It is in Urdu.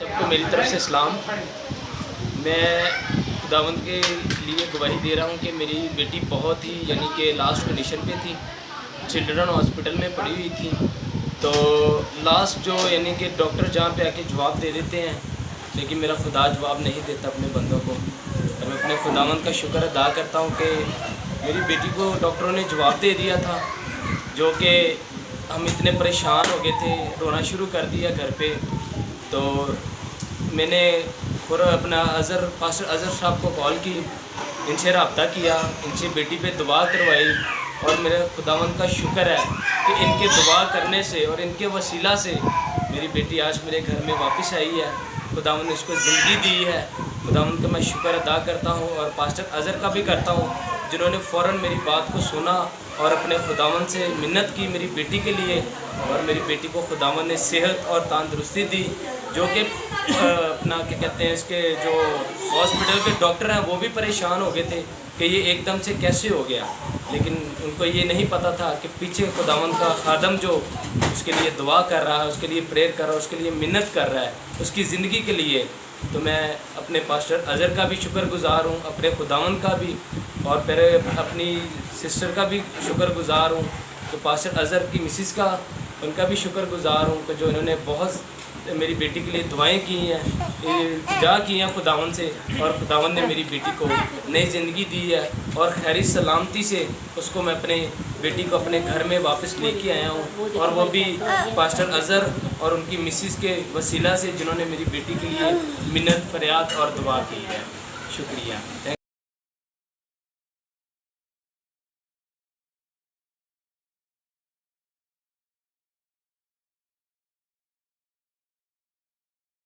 سب کو میری طرف سے سلام۔ میں خداوند کے لیے گواہی دے رہا ہوں کہ میری بیٹی بہت ہی کہ لاسٹ کنڈیشن پہ تھی، چلڈرن ہاسپٹل میں پڑی ہوئی تھی۔ تو لاسٹ جو کہ ڈاکٹر جہاں پہ آ کے جواب دے دیتے ہیں، لیکن میرا خدا جواب نہیں دیتا اپنے بندوں کو۔ اور میں اپنے خداوند کا شکر ادا کرتا ہوں کہ میری بیٹی کو ڈاکٹروں نے جواب دے دیا تھا، جو کہ ہم اتنے پریشان ہو گئے تھے، رونا شروع کر دیا گھر پہ۔ تو میں نے اپنا پاسٹر اظہر صاحب کو کال کی، ان سے رابطہ کیا، ان سے بیٹی پہ دعا کروائی، اور میرے خداوند کا شکر ہے کہ ان کے دعا کرنے سے اور ان کے وسیلہ سے میری بیٹی آج میرے گھر میں واپس آئی ہے۔ خداوند نے اس کو زندگی دی ہے۔ خداوند کا میں شکر ادا کرتا ہوں، اور پاسٹر اظہر کا بھی کرتا ہوں، جنہوں نے فوراً میری بات کو سنا اور اپنے خداوند سے منت کی میری بیٹی کے لیے، اور میری بیٹی کو خداوند نے صحت اور تندرستی دی، جو کہ اپنا کیا کہتے ہیں اس کے جو ہاسپٹل کے ڈاکٹر ہیں وہ بھی پریشان ہو گئے تھے کہ یہ ایک دم سے کیسے ہو گیا، لیکن ان کو یہ نہیں پتہ تھا کہ پیچھے خداوند کا خادم جو اس کے لیے دعا کر رہا ہے، اس کے لیے پریئر کر رہا ہے، اس کے لیے منت کر رہا ہے اس کی زندگی کے لیے۔ تو میں اپنے پاسٹر اظہر کا بھی شکر گزار ہوں، اپنے خداوند کا بھی، اور پھر اپنی سسٹر کا بھی شکر گزار ہوں، تو پاسٹر اظہر کی مسز کا، ان کا بھی شکر گزار ہوں کہ جو انہوں نے بہت میری بیٹی کے لیے دعائیں کی ہیں، التجا کی ہیں خداوند سے، اور خداوند نے میری بیٹی کو نئی زندگی دی ہے، اور خیر سلامتی سے اس کو میں اپنے بیٹی کو اپنے گھر میں واپس لے کے آیا ہوں، اور وہ بھی پاسٹر اظہر اور ان کی مسز کے وسیلہ سے، جنہوں نے میری بیٹی کے لیے منت فریاد اور دعا کی ہے۔ شکریہ۔